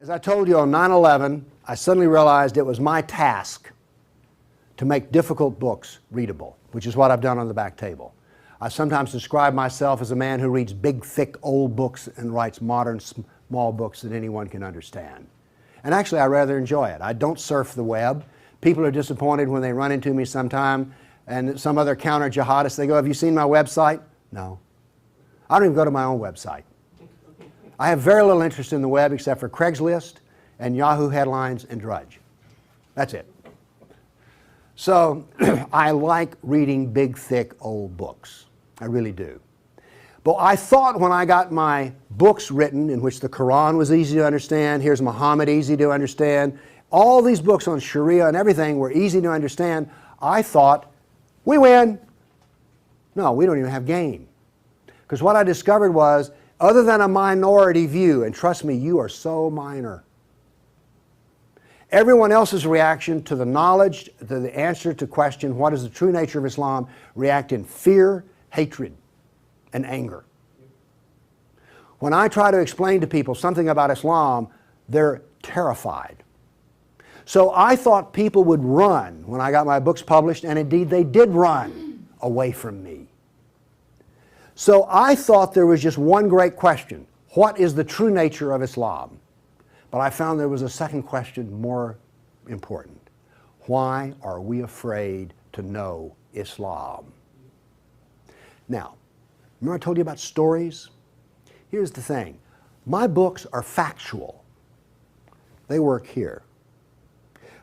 As I told you on 9/11, I suddenly realized it was my task to make difficult books readable, which is what I've done on the back table. I sometimes describe myself as a man who reads big, thick, old books and writes modern, small books that anyone can understand. And actually, I rather enjoy it. I don't surf the web. People are disappointed when they run into me sometime and some other counter-jihadist, they go, "Have you seen my website?" No. I don't even go to my own website. I have very little interest in the web except for Craigslist and Yahoo headlines and Drudge. That's it. So I like reading big, thick, old books. I really do. But I thought when I got my books written in which the Quran was easy to understand, here's Muhammad easy to understand, all these books on Sharia and everything were easy to understand, I thought, we win. No, we don't even have game. Because what I discovered was, other than a minority view, and trust me, you are so minor, everyone else's reaction to the knowledge, to the answer to question, what is the true nature of Islam, react in fear, hatred, and anger. When I try to explain to people something about Islam, they're terrified. So I thought people would run when I got my books published, and indeed they did run away from me. So I thought there was just one great question. What is the true nature of Islam? But I found there was a second question more important. Why are we afraid to know Islam? Now, remember I told you about stories? Here's the thing. My books are factual. They work here.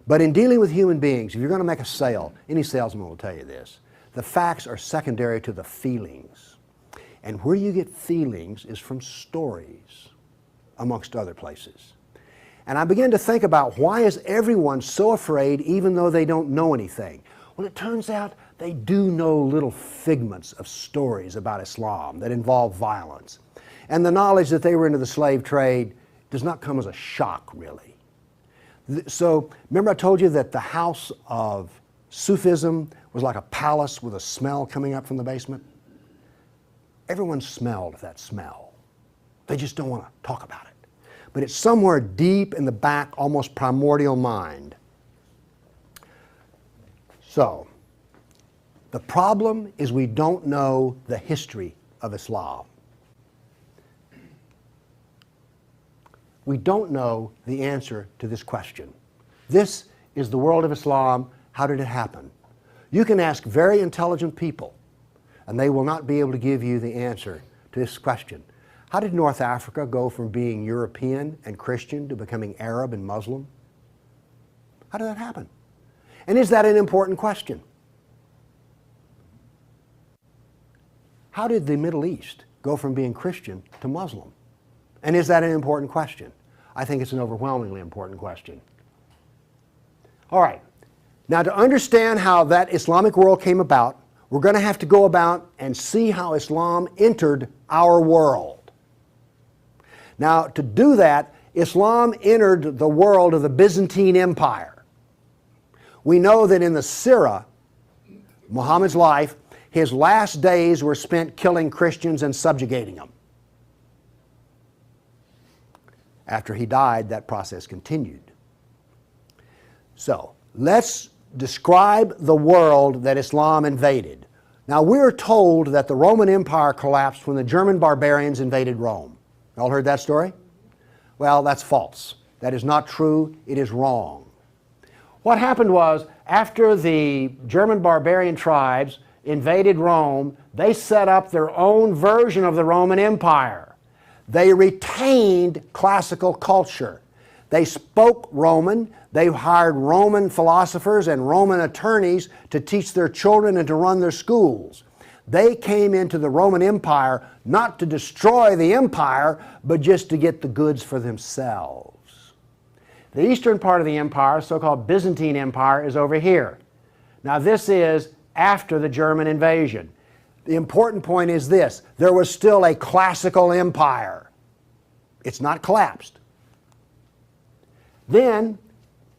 But in dealing with human beings, if you're going to make a sale, any salesman will tell you this, the facts are secondary to the feelings. And where you get feelings is from stories, amongst other places. And I began to think about, why is everyone so afraid even though they don't know anything? Well, it turns out they do know little figments of stories about Islam that involve violence. And the knowledge that they were into the slave trade does not come as a shock, really. So, remember I told you that the house of Sufism was like a palace with a smell coming up from the basement? Everyone smelled that smell. They just don't want to talk about it. But it's somewhere deep in the back, almost primordial mind. So, the problem is we don't know the history of Islam. We don't know the answer to this question. This is the world of Islam. How did it happen? You can ask very intelligent people, and they will not be able to give you the answer to this question. How did North Africa go from being European and Christian to becoming Arab and Muslim? How did that happen? And is that an important question? How did the Middle East go from being Christian to Muslim? And is that an important question? I think it's an overwhelmingly important question. All right. Now, to understand how that Islamic world came about, we're going to have to go about and see how Islam entered our world. Now, to do that, Islam entered the world of the Byzantine Empire. We know that in the Sirah, Muhammad's life, his last days were spent killing Christians and subjugating them. After he died, that process continued. So, let's describe the world that Islam invaded. Now, we're told that the Roman Empire collapsed when the German barbarians invaded Rome. Y'all heard that story? Well, that's false. That is not true. It is wrong. What happened was, after the German barbarian tribes invaded Rome, they set up their own version of the Roman Empire. They retained classical culture. They spoke Roman. They hired Roman philosophers and Roman attorneys to teach their children and to run their schools. They came into the Roman Empire not to destroy the empire, but just to get the goods for themselves. The eastern part of the empire, so-called Byzantine Empire, is over here. Now, this is after the German invasion. The important point is this: there was still a classical empire. It's not collapsed. Then,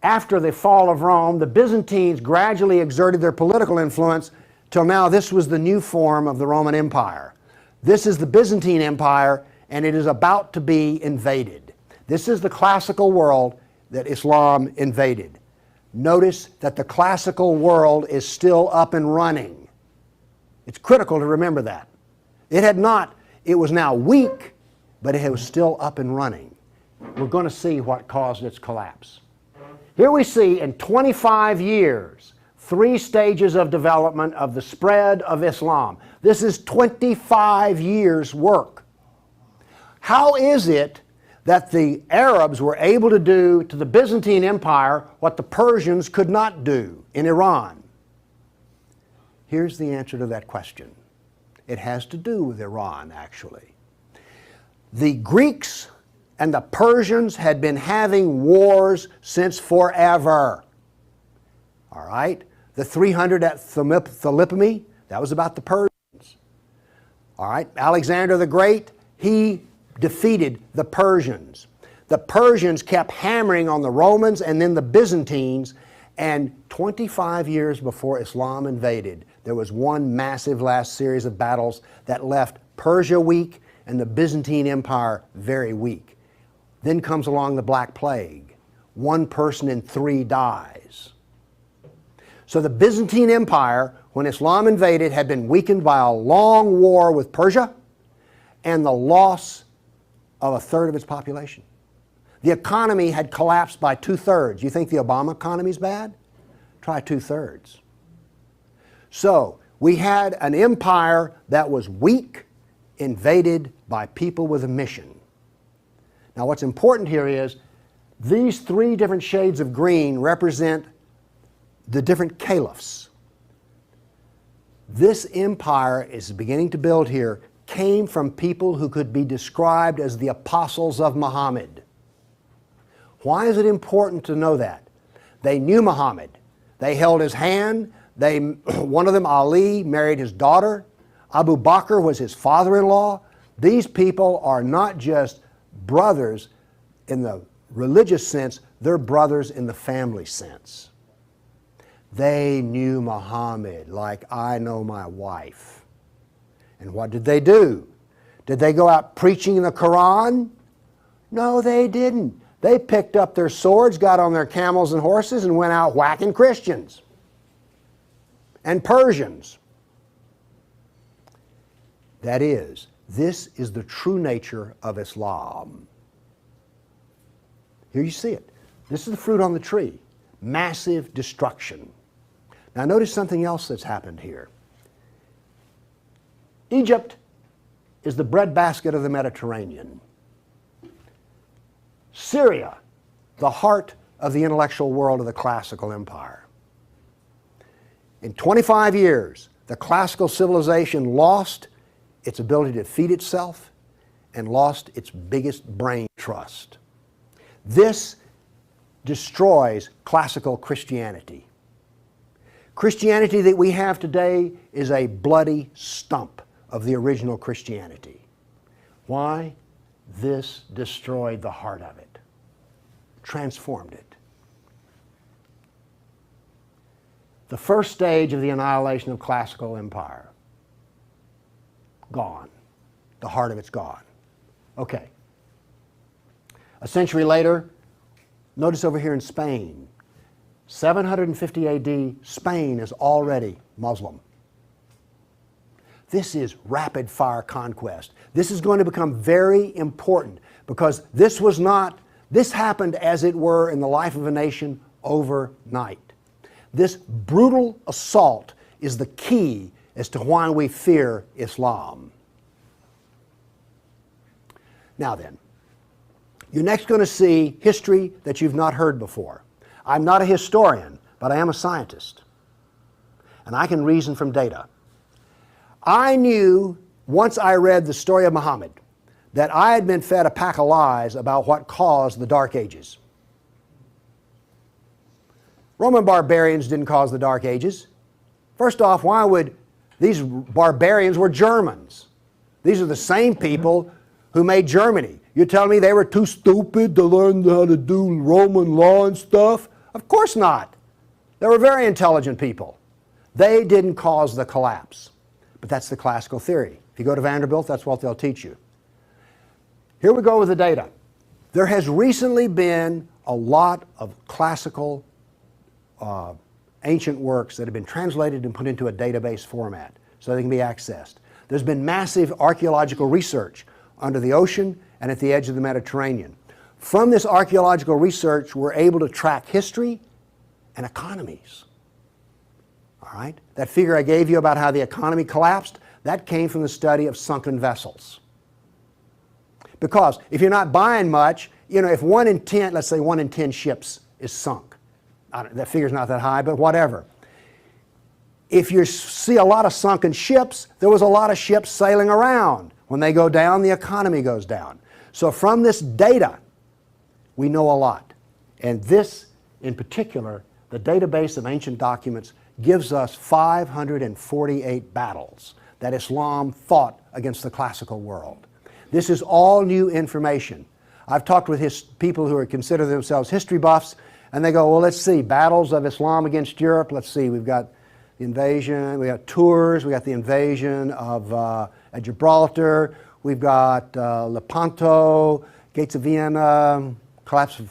after the fall of Rome, the Byzantines gradually exerted their political influence till now this was the new form of the Roman Empire. This is the Byzantine Empire, and it is about to be invaded. This is the classical world that Islam invaded. Notice that the classical world is still up and running. It's critical to remember that. It was now weak, but it was still up and running. We're going to see what caused its collapse. Here we see in 25 years, 3 stages of development of the spread of Islam. This is 25 years' work. How is it that the Arabs were able to do to the Byzantine Empire what the Persians could not do in Iran? Here's the answer to that question. It has to do with Iran, actually. The Greeks and the Persians had been having wars since forever. All right? The 300 at Thermopylae, that was about the Persians. All right? Alexander the Great, he defeated the Persians. The Persians kept hammering on the Romans and then the Byzantines, and 25 years before Islam invaded, there was one massive last series of battles that left Persia weak and the Byzantine Empire very weak. Then comes along the Black Plague. 1 person in 3 dies. So the Byzantine Empire, when Islam invaded, had been weakened by a long war with Persia and the loss of 1/3 of its population. The economy had collapsed by 2/3. You think the Obama economy is bad? Try 2/3. So we had an empire that was weak, invaded by people with a mission. Now what's important here is these 3 different shades of green represent the different caliphs. This empire is beginning to build here came from people who could be described as the apostles of Muhammad. Why is it important to know that? They knew Muhammad. They held his hand. One of them, Ali, married his daughter. Abu Bakr was his father-in-law. These people are not just brothers in the religious sense, they're brothers in the family sense. They knew Muhammad like I know my wife. And what did they do? Did they go out preaching the Quran? No, they didn't. They picked up their swords, got on their camels and horses, and went out whacking Christians and Persians. That is, this is the true nature of Islam. Here you see it. This is the fruit on the tree. Massive destruction. Now notice something else that's happened here. Egypt is the breadbasket of the Mediterranean. Syria, the heart of the intellectual world of the classical empire. In 25 years, the classical civilization lost its ability to feed itself and lost its biggest brain trust. This destroys classical Christianity. Christianity that we have today is a bloody stump of the original Christianity. Why? This destroyed the heart of it, transformed it. The first stage of the annihilation of classical empire, gone. The heart of it's gone. Okay. A century later, notice over here in Spain, 750 AD, Spain is already Muslim. This is rapid fire conquest. This is going to become very important because this happened as it were in the life of a nation overnight. This brutal assault is the key as to why we fear Islam. Now then, you're next going to see history that you've not heard before. I'm not a historian, but I am a scientist. And I can reason from data. I knew, once I read the story of Muhammad, that I had been fed a pack of lies about what caused the Dark Ages. Roman barbarians didn't cause the Dark Ages. First off, why would these barbarians were Germans? These are the same people who made Germany. You're telling me they were too stupid to learn how to do Roman law and stuff? Of course not. They were very intelligent people. They didn't cause the collapse. But that's the classical theory. If you go to Vanderbilt, that's what they'll teach you. Here we go with the data. There has recently been a lot of classical ancient works that have been translated and put into a database format so they can be accessed. There's been massive archaeological research under the ocean and at the edge of the Mediterranean. From this archaeological research, we're able to track history and economies. All right? That figure I gave you about how the economy collapsed, that came from the study of sunken vessels. Because if you're not buying much, you know, if 1 in 10, let's say 1 in 10 ships is sunk, that figure's not that high, but whatever. If you see a lot of sunken ships, there was a lot of ships sailing around. When they go down, the economy goes down. So from this data, we know a lot. And this, in particular, the database of ancient documents, gives us 548 battles that Islam fought against the classical world. This is all new information. I've talked with people who consider themselves history buffs, and they go, well, let's see, battles of Islam against Europe. Let's see, we've got the invasion, we got Tours, we got the invasion of Gibraltar, we've got Lepanto, Gates of Vienna, collapse of...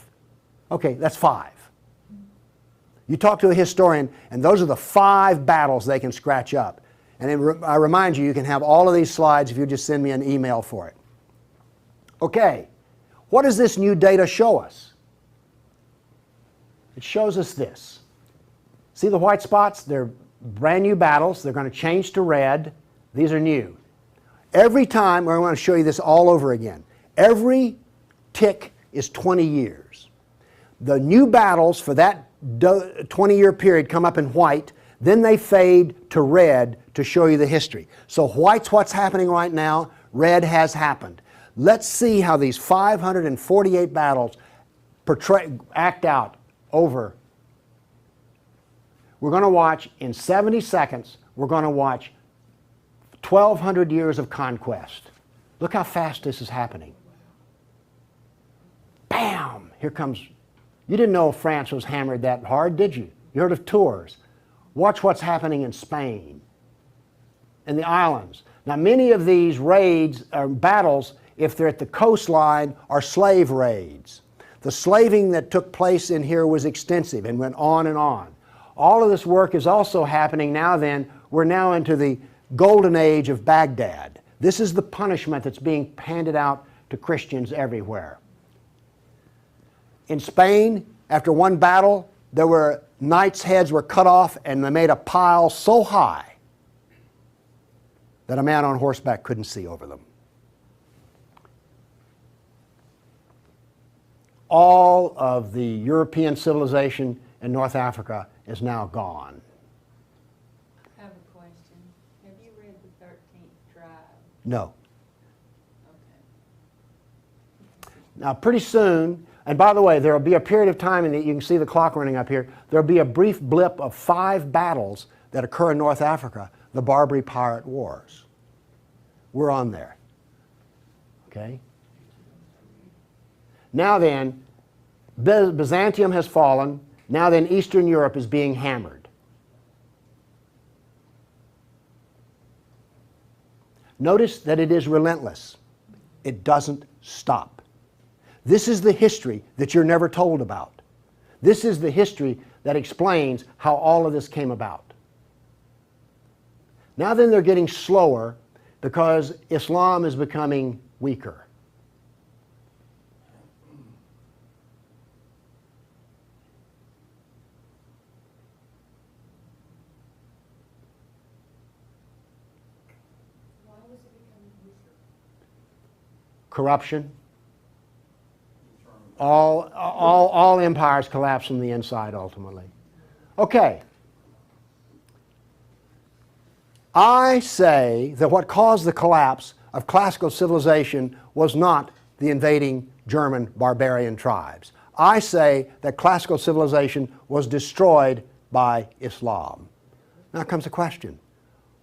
Okay, that's 5. You talk to a historian, and those are the 5 battles they can scratch up. And I remind you, you can have all of these slides if you just send me an email for it. Okay, what does this new data show us? It shows us this. See the white spots? They're brand new battles. They're going to change to red. These are new. Every time, I want to show you this all over again, every tick is 20 years. The new battles for that 20-year period come up in white, then they fade to red to show you the history. So white's what's happening right now, red has happened. Let's see how these 548 battles act out over. We're going to watch, in 70 seconds, we're going to watch 1,200 years of conquest. Look how fast this is happening. Bam! Here comes... You didn't know France was hammered that hard, did you? You heard of Tours. Watch what's happening in Spain, in the islands. Now, many of these raids or battles, if they're at the coastline, are slave raids. The slaving that took place in here was extensive and went on and on. All of this work is also happening now then. We're now into the golden age of Baghdad. This is the punishment that's being handed out to Christians everywhere. In Spain, after one battle, there were knights' heads were cut off and they made a pile so high that a man on horseback couldn't see over them. All of the European civilization in North Africa is now gone. I have a question. Have you read the 13th Tribe? No. Okay. Now, pretty soon, and by the way, there will be a period of time, and you can see the clock running up here, there will be a brief blip of 5 battles that occur in North Africa, the Barbary Pirate Wars. We're on there. Okay? Now then, Byzantium has fallen. Now then, Eastern Europe is being hammered. Notice that it is relentless. It doesn't stop. This is the history that you're never told about. This is the history that explains how all of this came about. Now then, they're getting slower because Islam is becoming weaker. Why was it becoming weaker? Corruption. All empires collapse from the inside ultimately. Okay. I say that what caused the collapse of classical civilization was not the invading German barbarian tribes. I say that classical civilization was destroyed by Islam. Now comes the question,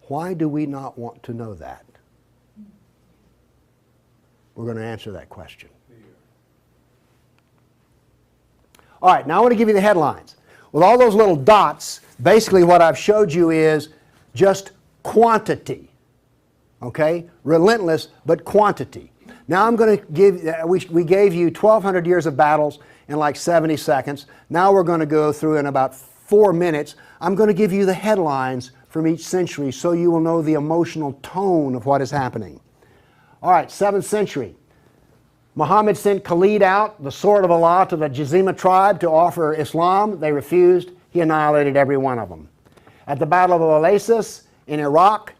why do we not want to know that? We're going to answer that question. All right, now I want to give you the headlines. With all those little dots, basically what I've showed you is just quantity. Okay? Relentless, but quantity. Now I'm going to give, we gave you 1,200 years of battles in like 70 seconds. Now we're going to go through in about 4 minutes. I'm going to give you the headlines from each century so you will know the emotional tone of what is happening. All right, 7th century. Muhammad sent Khalid out, the sword of Allah, to the Jazima tribe to offer Islam. They refused. He annihilated every one of them. At the Battle of Oasis in Iraq,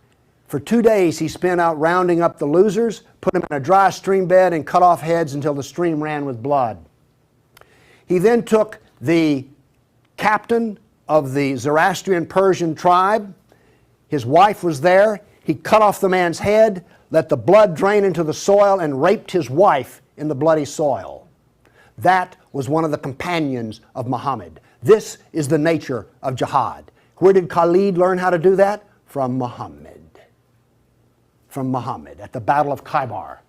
for 2 days he spent out rounding up the losers, put them in a dry stream bed, and cut off heads until the stream ran with blood. He then took the captain of the Zoroastrian Persian tribe. His wife was there. He cut off the man's head, let the blood drain into the soil, and raped his wife in the bloody soil. That was one of the companions of Muhammad. This is the nature of jihad. Where did Khalid learn how to do that? From Muhammad. From Muhammad at the Battle of Khaybar.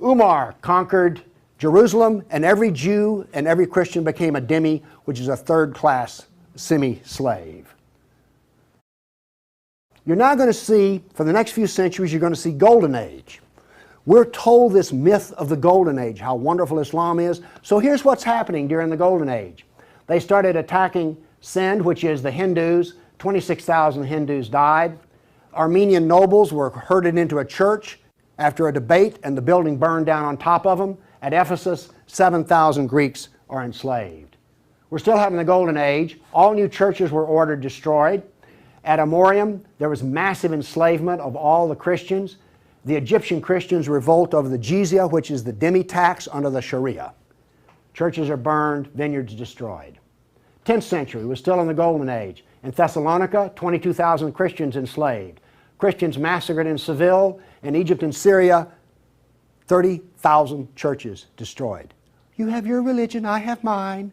Umar conquered Jerusalem, and every Jew and every Christian became a dhimmi, which is a third-class semi-slave. You're now going to see, for the next few centuries, you're going to see Golden Age. We're told this myth of the Golden Age, how wonderful Islam is. So here's what's happening during the Golden Age. They started attacking Sind, which is the Hindus. 26,000 Hindus died. Armenian nobles were herded into a church after a debate, and the building burned down on top of them. At Ephesus, 7,000 Greeks are enslaved. We're still having the Golden Age. All new churches were ordered destroyed. At Amorium, there was massive enslavement of all the Christians. The Egyptian Christians revolt over the jizya, which is the dhimmi tax under the Sharia. Churches are burned, vineyards destroyed. 10th century, we're still in the Golden Age. In Thessalonica, 22,000 Christians enslaved. Christians massacred in Seville. In Egypt and Syria, 30,000 churches destroyed. You have your religion, I have mine.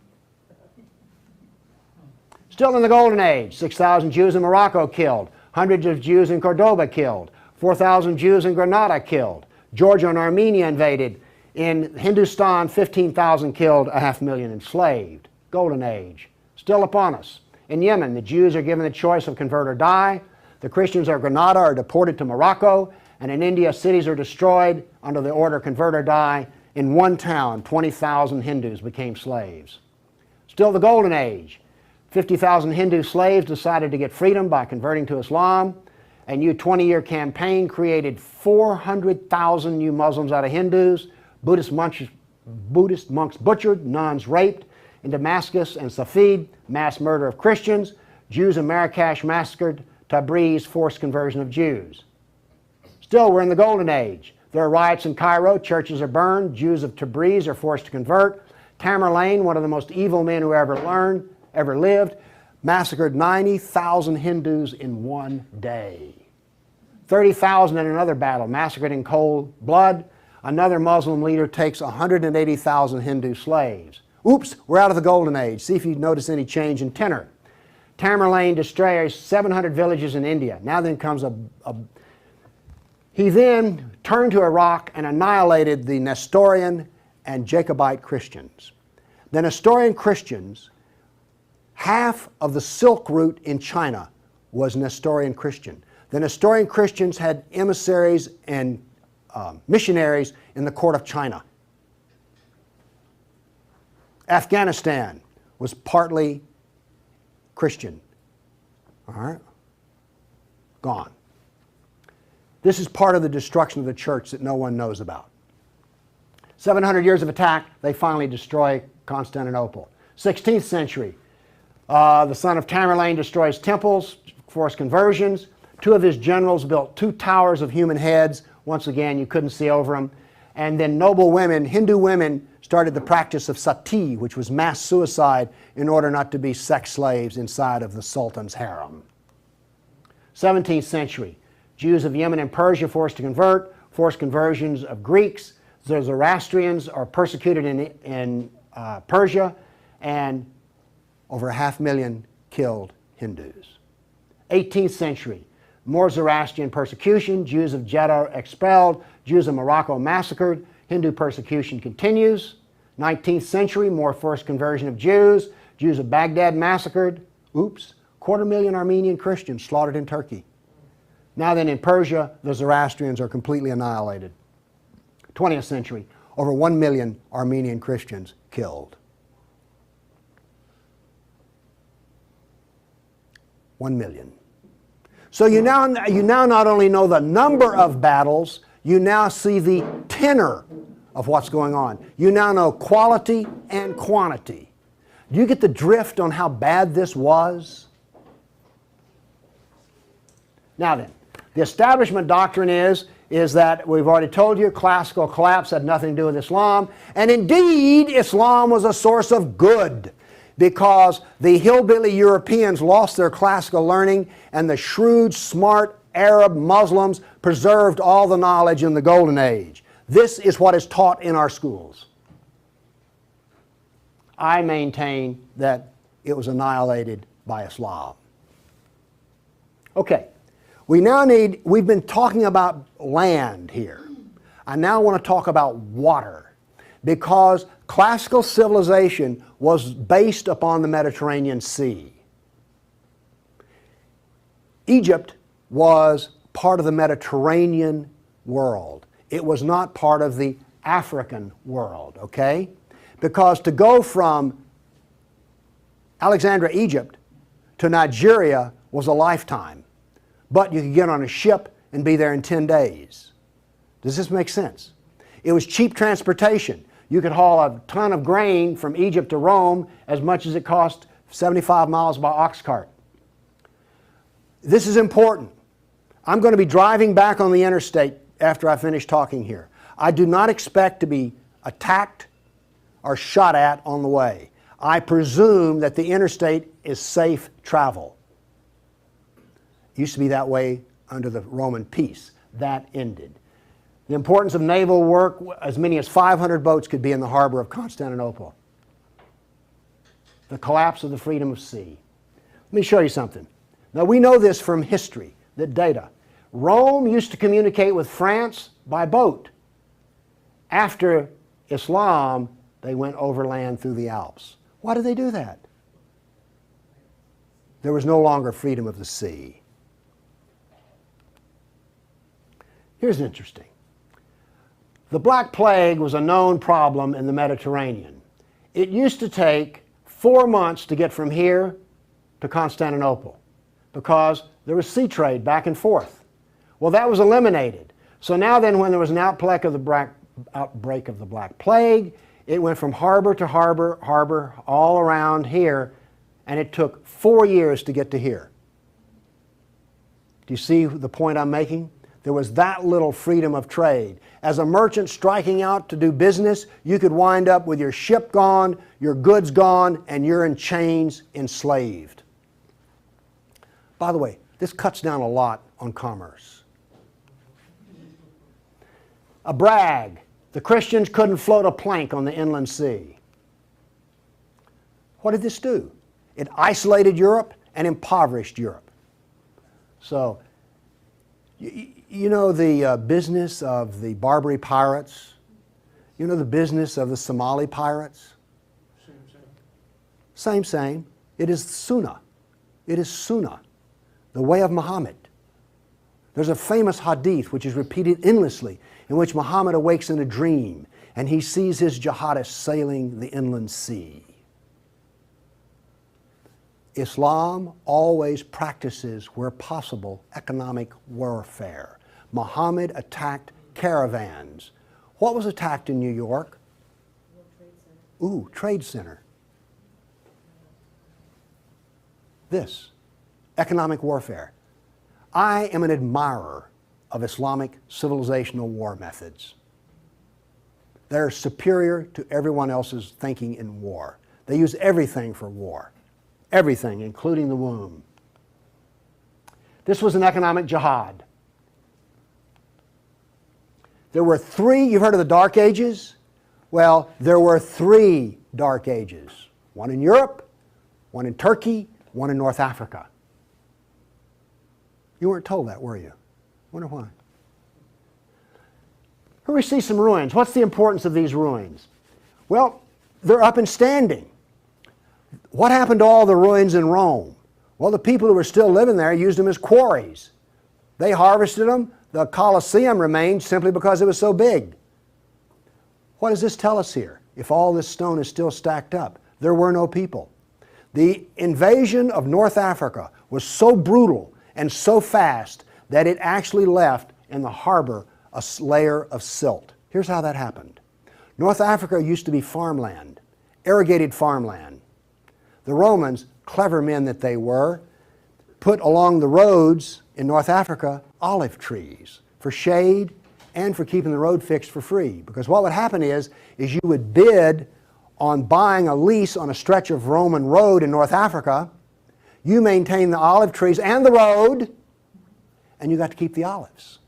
Still in the Golden Age, 6,000 Jews in Morocco killed, hundreds of Jews in Cordoba killed, 4,000 Jews in Granada killed, Georgia and Armenia invaded. In Hindustan, 15,000 killed, 500,000 enslaved. Golden Age, still upon us. In Yemen, the Jews are given the choice of convert or die. The Christians of Granada are deported to Morocco. And in India, cities are destroyed under the order convert or die. In one town, 20,000 Hindus became slaves. Still the Golden Age. 50,000 Hindu slaves decided to get freedom by converting to Islam. A new 20-year campaign created 400,000 new Muslims out of Hindus. Buddhist monks butchered, nuns raped. In Damascus and Safed, mass murder of Christians. Jews in Marrakesh massacred. Tabriz, forced conversion of Jews. Still, we're in the Golden Age. There are riots in Cairo, churches are burned, Jews of Tabriz are forced to convert. Tamerlane, one of the most evil men who ever lived, massacred 90,000 Hindus in one day. 30,000 in another battle, massacred in cold blood. Another Muslim leader takes 180,000 Hindu slaves. Oops, we're out of the Golden Age. See if you notice any change in tenor. Tamerlane destroys 700 villages in India. Now then comes He then turned to Iraq and annihilated the Nestorian and Jacobite Christians. The Nestorian Christians, half of the Silk Route in China was Nestorian Christian. The Nestorian Christians had emissaries and missionaries in the court of China. Afghanistan was partly Christian. All right? Gone. This is part of the destruction of the church that no one knows about. 700 years of attack, they finally destroy Constantinople. 16th century, the son of Tamerlane destroys temples, forced conversions. Two of his generals built 2 towers of human heads. Once again, you couldn't see over them. And then noble women, Hindu women, started the practice of sati, which was mass suicide in order not to be sex slaves inside of the Sultan's harem. 17th century, Jews of Yemen and Persia forced to convert, forced conversions of Greeks. The Zoroastrians are persecuted in Persia, and over 500,000 killed Hindus. 18th century, more Zoroastrian persecution, Jews of Jeddah expelled, Jews of Morocco massacred, Hindu persecution continues. 19th century, more forced conversion of Jews, Jews of Baghdad massacred. Oops, 250,000 Armenian Christians slaughtered in Turkey. Now then, in Persia, the Zoroastrians are completely annihilated. 20th century, over 1 million Armenian Christians killed. 1 million. So you now not only know the number of battles, you now see the tenor of what's going on. You now know quality and quantity. Do you get the drift on how bad this was? Now then, the establishment doctrine is that we've already told you classical collapse had nothing to do with Islam, and indeed Islam was a source of good, because the hillbilly Europeans lost their classical learning and the shrewd, smart Arab Muslims preserved all the knowledge in the Golden Age. This is what is taught in our schools. I maintain that it was annihilated by Islam. Okay, we've been talking about land here. I now want to talk about water, because classical civilization was based upon the Mediterranean Sea. Egypt was part of the Mediterranean world. It was not part of the African world, okay? Because to go from Alexandria, Egypt to Nigeria was a lifetime. But you could get on a ship and be there in 10 days. Does this make sense? It was cheap transportation. You could haul a ton of grain from Egypt to Rome as much as it cost 75 miles by ox cart. This is important. I'm going to be driving back on the interstate after I finish talking here. I do not expect to be attacked or shot at on the way. I presume that the interstate is safe travel. It used to be that way under the Roman peace. That ended. The importance of naval work, as many as 500 boats could be in the harbor of Constantinople. The collapse of the freedom of sea. Let me show you something. Now we know this from history, the data. Rome used to communicate with France by boat. After Islam, they went overland through the Alps. Why did they do that? There was no longer freedom of the sea. Here's interesting. The Black Plague was a known problem in the Mediterranean. It used to take 4 months to get from here to Constantinople because there was sea trade back and forth. Well, that was eliminated. So now then, when there was an outbreak of the Black Plague, it went from harbor to harbor, all around here, and it took 4 years to get to here. Do you see the point I'm making? There was that little freedom of trade. As a merchant striking out to do business, you could wind up with your ship gone, your goods gone, and you're in chains, enslaved. By the way, this cuts down a lot on commerce. A brag. The Christians couldn't float a plank on the inland sea. What did this do? It isolated Europe and impoverished Europe. So, you know the business of the Barbary pirates? You know the business of the Somali pirates? Same. It is Sunnah. It is Sunnah, the way of Muhammad. There's a famous hadith which is repeated endlessly, in which Muhammad awakes in a dream and he sees his jihadists sailing the inland sea. Islam always practices, where possible, economic warfare. Muhammad attacked caravans. What was attacked in New York? Ooh, Trade Center. This, economic warfare. I am an admirer of Islamic civilizational war methods. They're superior to everyone else's thinking in war. They use everything for war. Everything, including the womb. This was an economic jihad. There were three, you've heard of the Dark Ages? Well, there were 3 Dark Ages. One in Europe, one in Turkey, one in North Africa. You weren't told that, were you? Wonder why. Here we see some ruins. What's the importance of these ruins? Well, they're up and standing. What happened to all the ruins in Rome? Well, the people who were still living there used them as quarries. They harvested them. The Colosseum remained simply because it was so big. What does this tell us here? If all this stone is still stacked up, there were no people. The invasion of North Africa was so brutal and so fast that it actually left in the harbor a layer of silt. Here's how that happened. North Africa used to be farmland, irrigated farmland. The Romans, clever men that they were, put along the roads in North Africa olive trees for shade and for keeping the road fixed for free. Because what would happen is you would bid on buying a lease on a stretch of Roman road in North Africa. You maintain the olive trees and the road, and you got to keep the olives.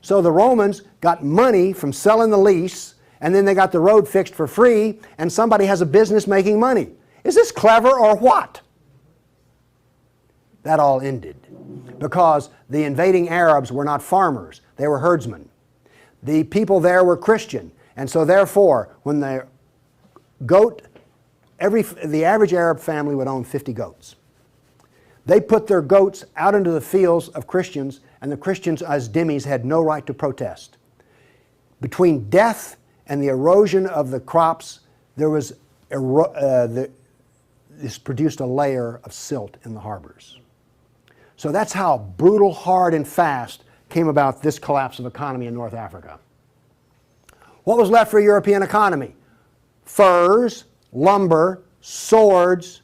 So the Romans got money from selling the lease, and then they got the road fixed for free, and somebody has a business making money. Is this clever or what? That all ended because the invading Arabs were not farmers, they were herdsmen. The people there were Christian, and so therefore when the average Arab family would own 50 goats. They put their goats out into the fields of Christians, and the Christians as dhimmis had no right to protest. Between death and the erosion of the crops, there was this produced a layer of silt in the harbors. So that's how brutal, hard, and fast came about this collapse of economy in North Africa. What was left for a European economy? Furs, lumber, swords,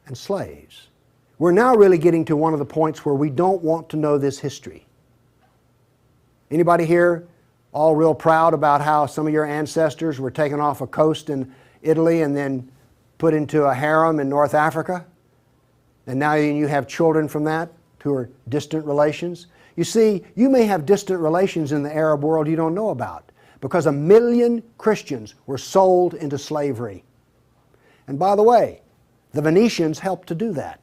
and slaves. We're now really getting to one of the points where we don't want to know this history. Anybody here all real proud about how some of your ancestors were taken off a coast in Italy and then put into a harem in North Africa? And now you have children from that who are distant relations. You see, you may have distant relations in the Arab world you don't know about because 1 million Christians were sold into slavery. And by the way, the Venetians helped to do that.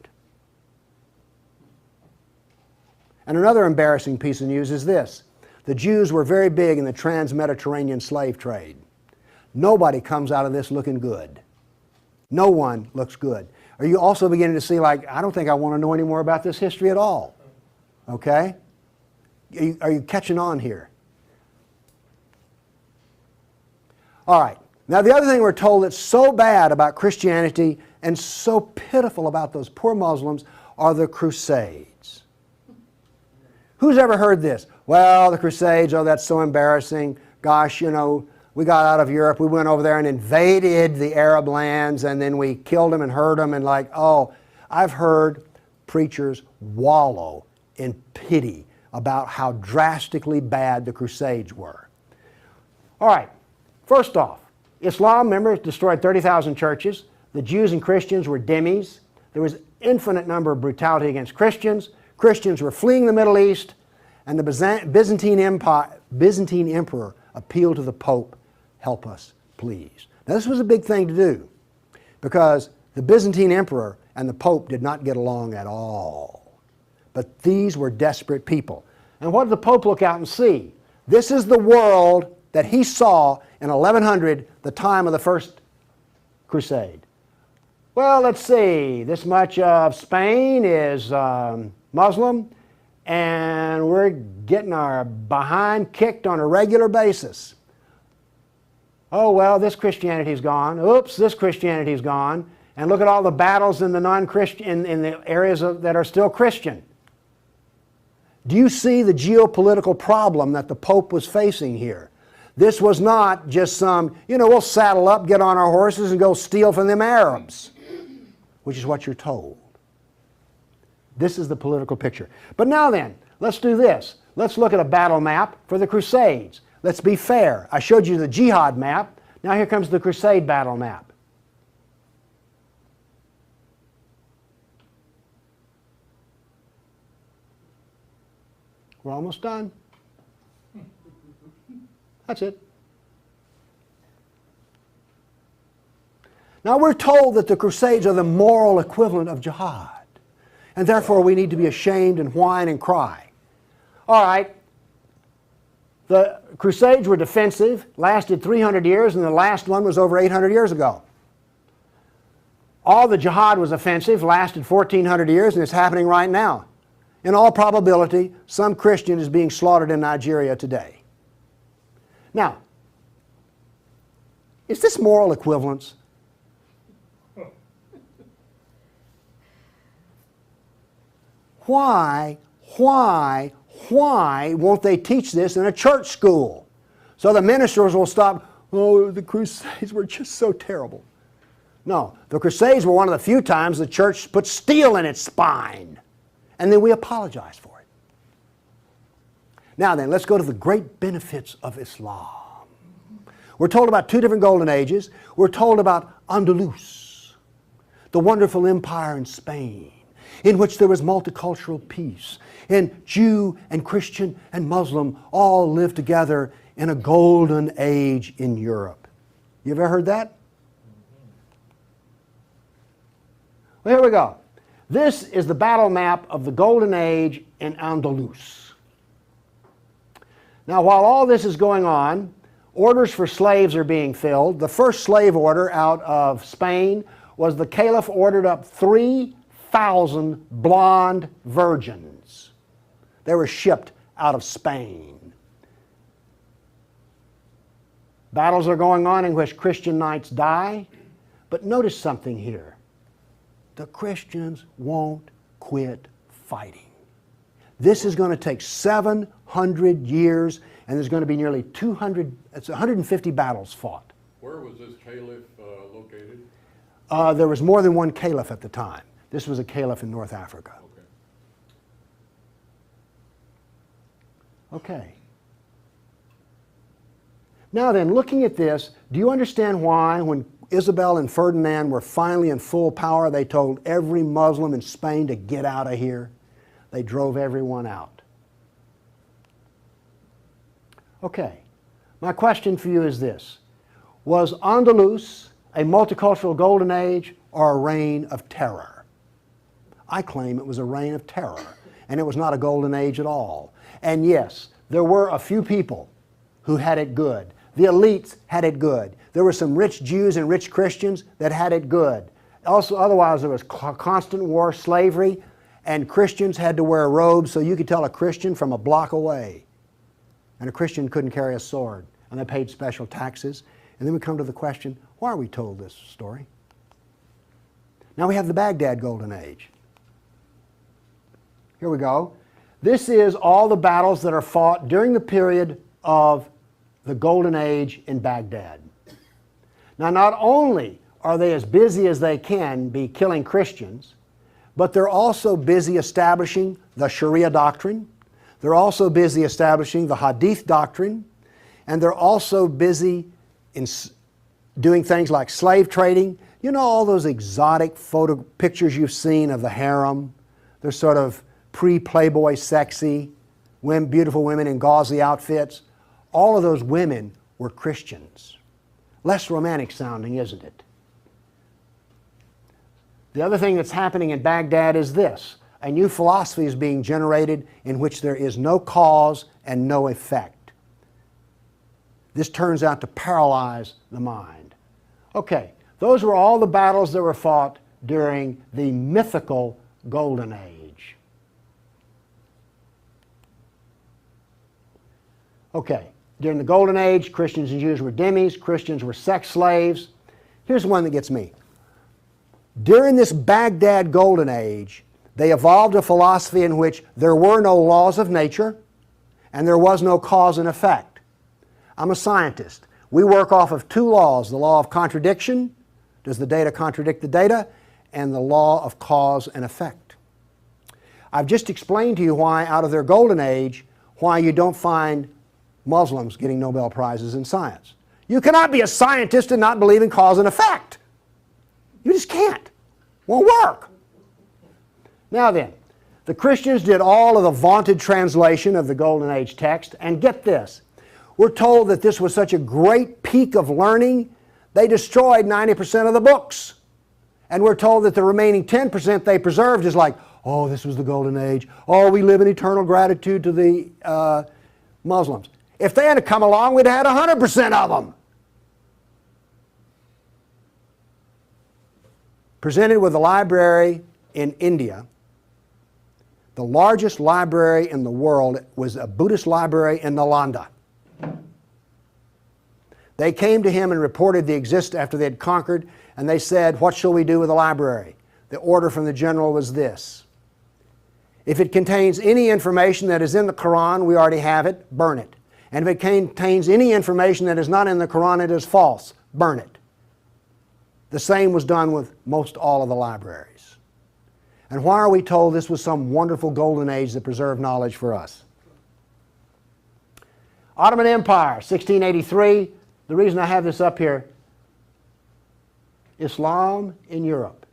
And another embarrassing piece of news is this. The Jews were very big in the trans-Mediterranean slave trade. Nobody comes out of this looking good. No one looks good. Are you also beginning to see, like, I don't think I want to know any more about this history at all? Okay? Are you catching on here? All right. Now, the other thing we're told that's so bad about Christianity and so pitiful about those poor Muslims are the Crusades. Who's ever heard this? Well, the Crusades, oh, that's so embarrassing. Gosh, you know, we got out of Europe, we went over there and invaded the Arab lands, and then we killed them and hurt them, and like, oh, I've heard preachers wallow in pity about how drastically bad the Crusades were. All right, first off, Islam, remember, destroyed 30,000 churches. The Jews and Christians were dhimmis. There was infinite number of brutality against Christians. Christians were fleeing the Middle East, and the Byzantine emperor appealed to the Pope, help us, please. Now this was a big thing to do because the Byzantine emperor and the Pope did not get along at all. But these were desperate people. And what did the Pope look out and see? This is the world that he saw in 1100, the time of the First Crusade. Well, let's see, this much of Spain is Muslim, and we're getting our behind kicked on a regular basis. Oh, well, this Christianity's gone. Oops, this Christianity's gone. And look at all the battles in the non-Christian, in the areas that are still Christian. Do you see the geopolitical problem that the Pope was facing here? This was not just some, we'll saddle up, get on our horses, and go steal from them Arabs, which is what you're told. This is the political picture. But now then, let's do this. Let's look at a battle map for the Crusades. Let's be fair. I showed you the jihad map. Now here comes the Crusade battle map. We're almost done. That's it. Now we're told that the Crusades are the moral equivalent of jihad. And therefore we need to be ashamed and whine and cry. All right. The Crusades were defensive, lasted 300 years, and the last one was over 800 years ago. All the jihad was offensive, lasted 1,400 years, and it's happening right now. In all probability, some Christian is being slaughtered in Nigeria today. Now, Is this moral equivalence? Why won't they teach this in a church school? So the ministers will stop, oh, the Crusades were just so terrible. No, the Crusades were one of the few times the church put steel in its spine. And then we apologize for it. Now then, let's go to the great benefits of Islam. We're told about two different golden ages. We're told about Andalus, the wonderful empire in Spain, in which there was multicultural peace, and Jew and Christian and Muslim all lived together in a golden age in Europe. You ever heard that? Well, here we go. This is the battle map of the golden age in Andalus. Now, while all this is going on, orders for slaves are being filled. The first slave order out of Spain was the Caliph ordered up 3,000 blonde virgins. They were shipped out of Spain. Battles are going on in which Christian knights die. But notice something here. The Christians won't quit fighting. This is going to take 700 years, and there's going to be nearly 150 battles fought. Where was this caliph located? There was more than one caliph at the time. This was a caliph in North Africa. Okay. Now then, looking at this, do you understand why when Isabel and Ferdinand were finally in full power, they told every Muslim in Spain to get out of here? They drove everyone out. Okay, my question for you is this. Was Andalus a multicultural golden age or a reign of terror? I claim it was a reign of terror, and it was not a golden age at all. And yes, there were a few people who had it good. The elites had it good. There were some rich Jews and rich Christians that had it good. Also, otherwise there was constant war, slavery, and Christians had to wear robes so you could tell a Christian from a block away. And a Christian couldn't carry a sword, and they paid special taxes. And then we come to the question, why are we told this story? Now we have the Baghdad Golden Age. Here we go. This is all the battles that are fought during the period of the Golden Age in Baghdad. Now, not only are they as busy as they can be killing Christians, but they're also busy establishing the Sharia doctrine. They're also busy establishing the Hadith doctrine. And they're also busy in doing things like slave trading. You know all those exotic pictures you've seen of the harem? They're sort of pre-Playboy sexy, beautiful women in gauzy outfits. All of those women were Christians. Less romantic sounding, isn't it? The other thing that's happening in Baghdad is this. A new philosophy is being generated in which there is no cause and no effect. This turns out to paralyze the mind. Okay, those were all the battles that were fought during the mythical Golden Age. Okay, during the Golden Age, Christians and Jews were dhimmis, Christians were sex slaves. Here's one that gets me. During this Baghdad Golden Age, they evolved a philosophy in which there were no laws of nature and there was no cause and effect. I'm a scientist. We work off of two laws, the law of contradiction, does the data contradict the data, and the law of cause and effect. I've just explained to you why, out of their Golden Age, why you don't find Muslims getting Nobel Prizes in science. You cannot be a scientist and not believe in cause and effect. You just can't. Won't work. Now then, the Christians did all of the vaunted translation of the Golden Age text, and get this. We're told that this was such a great peak of learning, they destroyed 90% of the books. And we're told that the remaining 10% they preserved is like, oh, this was the Golden Age. Oh, we live in eternal gratitude to the Muslims. If they had come along, we'd have had 100% of them. Presented with a library in India, the largest library in the world was a Buddhist library in Nalanda. They came to him and reported the existence after they had conquered, and they said, "What shall we do with the library?" The order from the general was this: if it contains any information that is in the Quran, we already have it, burn it. And if it contains any information that is not in the Quran, it is false, burn it. The same was done with most all of the libraries. And why are we told this was some wonderful golden age that preserved knowledge for us? Ottoman Empire, 1683. The reason I have this up here, Islam in Europe.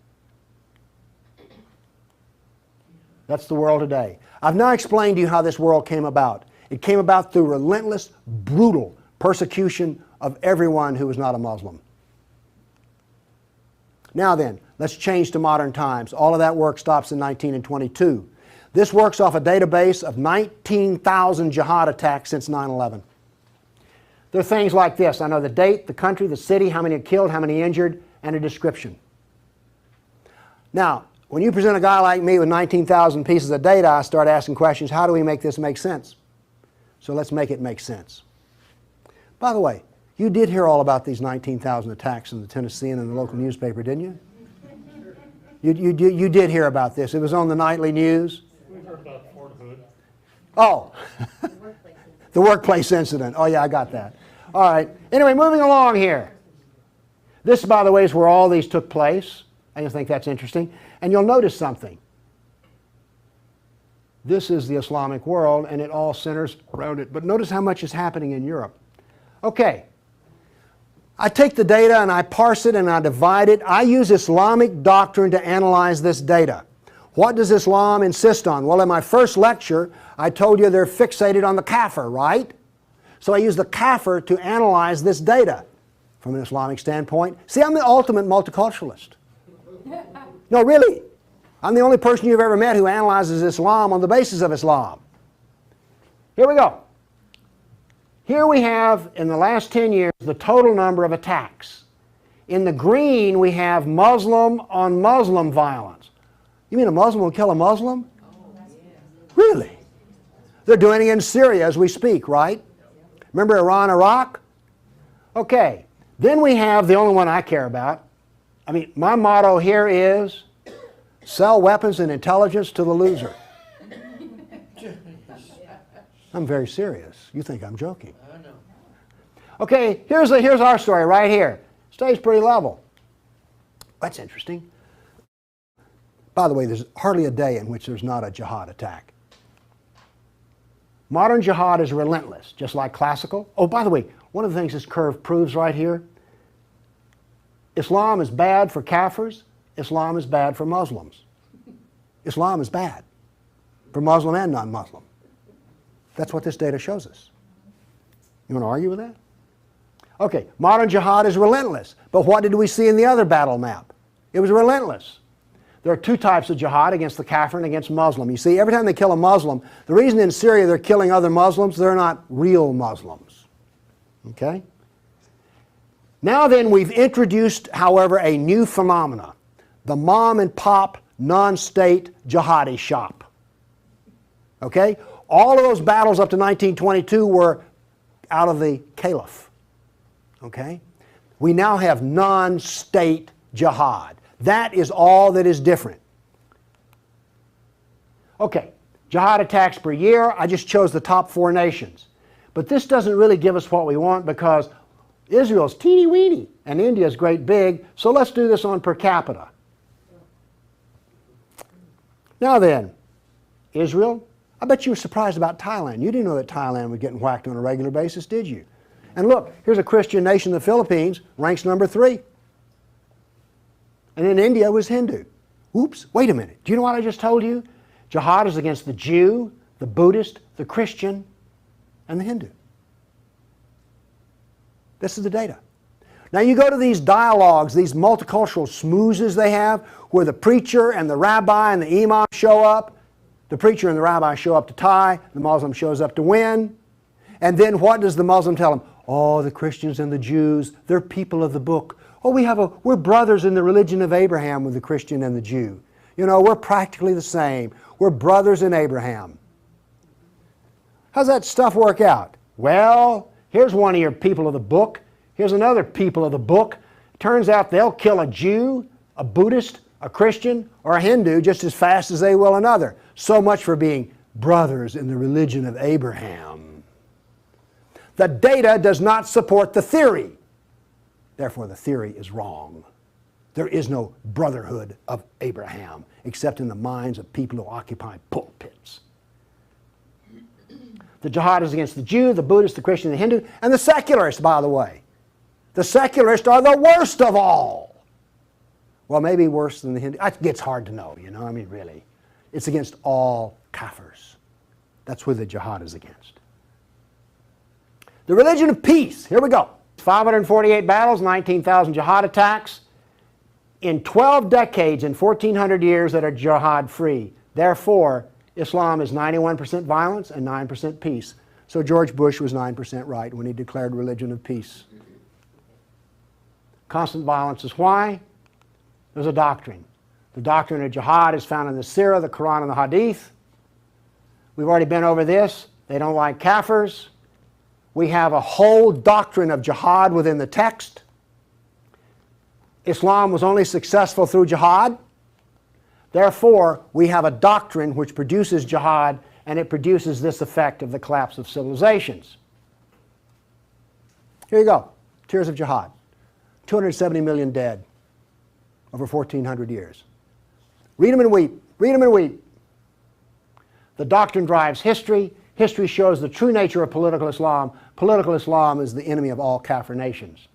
That's the world today. I've now explained to you how this world came about. It came about through relentless, brutal persecution of everyone who was not a Muslim. Now then, let's change to modern times. All of that work stops in 1922. This works off a database of 19,000 jihad attacks since 9/11. There are things like this. I know the date, the country, the city, how many are killed, how many injured, and a description. Now, when you present a guy like me with 19,000 pieces of data, I start asking questions. How do we make this make sense? So let's make it make sense. By the way, you did hear all about these 19,000 attacks in the Tennessean and the local newspaper, didn't you? You did hear about this. It was on the nightly news. We heard about Fort Hood. Oh, the workplace incident. Oh yeah, I got that. All right. Anyway, moving along here. This, by the way, is where all these took place. I just think that's interesting. And you'll notice something. This is the Islamic world, and it all centers around it. But notice how much is happening in Europe. Okay. I take the data and I parse it and I divide it. I use Islamic doctrine to analyze this data. What does Islam insist on? Well, in my first lecture, I told you they're fixated on the kafir, right? So I use the kafir to analyze this data from an Islamic standpoint. See, I'm the ultimate multiculturalist. No, really. I'm the only person you've ever met who analyzes Islam on the basis of Islam. Here we go. Here we have, in the last 10 years, the total number of attacks. In the green, we have Muslim on Muslim violence. You mean a Muslim will kill a Muslim? Really? They're doing it in Syria as we speak, right? Remember Iran, Iraq? Okay. Then we have the only one I care about. I mean, my motto here is sell weapons and intelligence to the loser. I'm very serious. You think I'm joking. I know. Okay, here's our story right here. Stays pretty level. That's interesting. By the way, there's hardly a day in which there's not a jihad attack. Modern jihad is relentless, just like classical. Oh, by the way, one of the things this curve proves right here, Islam is bad for Kafirs. Islam is bad for Muslims. Islam is bad for Muslim and non-Muslim. That's what this data shows us. You want to argue with that? Okay, modern jihad is relentless. But what did we see in the other battle map? It was relentless. There are two types of jihad, against the kafir and against Muslim. You see, every time they kill a Muslim, the reason in Syria they're killing other Muslims, they're not real Muslims. Okay? Now then, we've introduced, however, a new phenomena. The mom and pop non-state jihadi shop. Okay? All of those battles up to 1922 were out of the caliph. Okay? We now have non-state jihad. That is all that is different. Okay, jihad attacks per year. I just chose the top 4 nations. But this doesn't really give us what we want because Israel's teeny weeny and India's great big, so let's do this on per capita. Now then, Israel, I bet you were surprised about Thailand. You didn't know that Thailand was getting whacked on a regular basis, did you? And look, here's a Christian nation, the Philippines, ranks number 3. And then India was Hindu. Oops, wait a minute. Do you know what I just told you? Jihad is against the Jew, the Buddhist, the Christian, and the Hindu. This is the data. Now you go to these dialogues, these multicultural smoozes they have, where the preacher and the rabbi and the imam show up. The preacher and the rabbi show up to tie, the Muslim shows up to win. And then what does the Muslim tell them? Oh, the Christians and the Jews, they're people of the book. Oh, we're brothers in the religion of Abraham with the Christian and the Jew. You know, we're practically the same. We're brothers in Abraham. How's that stuff work out? Well, here's one of your people of the book. Here's another people of the book. Turns out they'll kill a Jew, a Buddhist, a Christian, or a Hindu just as fast as they will another. So much for being brothers in the religion of Abraham. The data does not support the theory. Therefore, the theory is wrong. There is no brotherhood of Abraham except in the minds of people who occupy pulpits. The jihad is against the Jew, the Buddhist, the Christian, the Hindu, and the secularists, by the way. The secularists are the worst of all. Well, maybe worse than the Hindu. It gets hard to know, you know, I mean, really. It's against all kafirs. That's who the jihad is against. The religion of peace. Here we go. 548 battles, 19,000 jihad attacks. In 12 decades, in 1,400 years that are jihad-free. Therefore, Islam is 91% violence and 9% peace. So George Bush was 9% right when he declared religion of peace. Constant violence is why? There's a doctrine. The doctrine of jihad is found in the Sirah, the Quran, and the Hadith. We've already been over this. They don't like kafirs. We have a whole doctrine of jihad within the text. Islam was only successful through jihad. Therefore, we have a doctrine which produces jihad, and it produces this effect of the collapse of civilizations. Here you go. Tears of jihad. 270 million dead over 1,400 years. Read them and weep. Read them and weep. The doctrine drives history. History shows the true nature of political Islam. Political Islam is the enemy of all Kafir nations.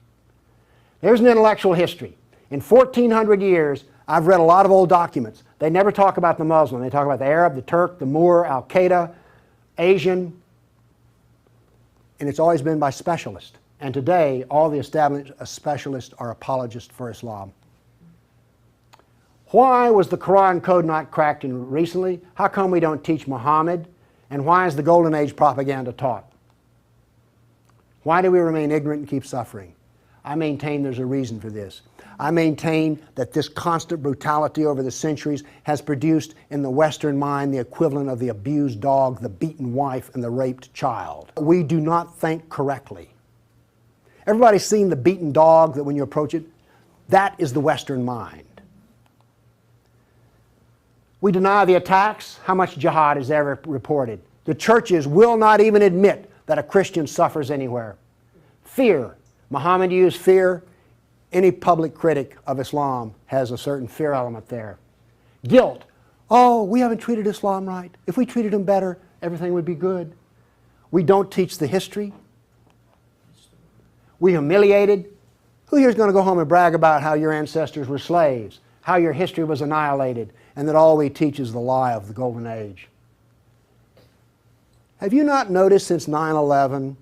There's an intellectual history. In 1,400 years, I've read a lot of old documents. They never talk about the Muslim. They talk about the Arab, the Turk, the Moor, Al-Qaeda, Asian, and it's always been by specialists. And today, all the established specialists are apologists for Islam. Why was the Quran code not cracked recently? How come we don't teach Muhammad? And why is the Golden Age propaganda taught? Why do we remain ignorant and keep suffering? I maintain there's a reason for this. I maintain that this constant brutality over the centuries has produced in the Western mind the equivalent of the abused dog, the beaten wife, and the raped child. We do not think correctly. Everybody's seen the beaten dog that when you approach it, that is the Western mind. We deny the attacks. How much jihad is ever reported? The churches will not even admit that a Christian suffers anywhere. Fear. Muhammad used fear. Any public critic of Islam has a certain fear element there. Guilt. Oh, we haven't treated Islam right. If we treated him better, everything would be good. We don't teach the history. We humiliated. Who here is going to go home and brag about how your ancestors were slaves, how your history was annihilated, and that all we teach is the lie of the Golden Age? Have you not noticed since 9/11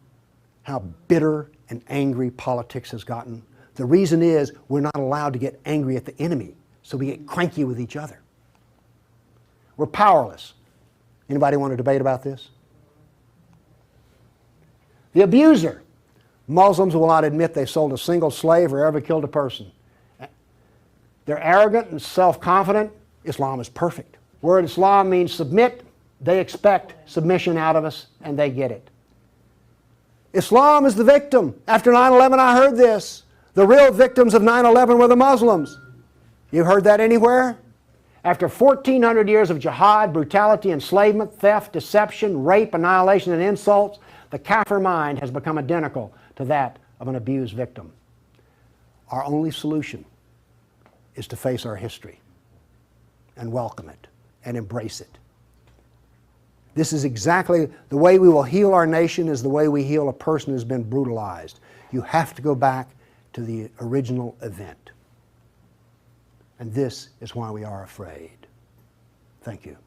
how bitter and angry politics has gotten? The reason is we're not allowed to get angry at the enemy, so we get cranky with each other. We're powerless. Anybody want to debate about this? The abuser. Muslims will not admit they sold a single slave or ever killed a person. They're arrogant and self-confident. Islam is perfect. Word Islam means submit. They expect submission out of us, and they get it. Islam is the victim. After 9/11, I heard this. The real victims of 9/11 were the Muslims. You heard that anywhere? After 1,400 years of jihad, brutality, enslavement, theft, deception, rape, annihilation, and insults, the Kafir mind has become identical to that of an abused victim. Our only solution is to face our history and welcome it and embrace it. This is exactly the way we will heal our nation, is the way we heal a person who's been brutalized. You have to go back to the original event. And this is why we are afraid. Thank you.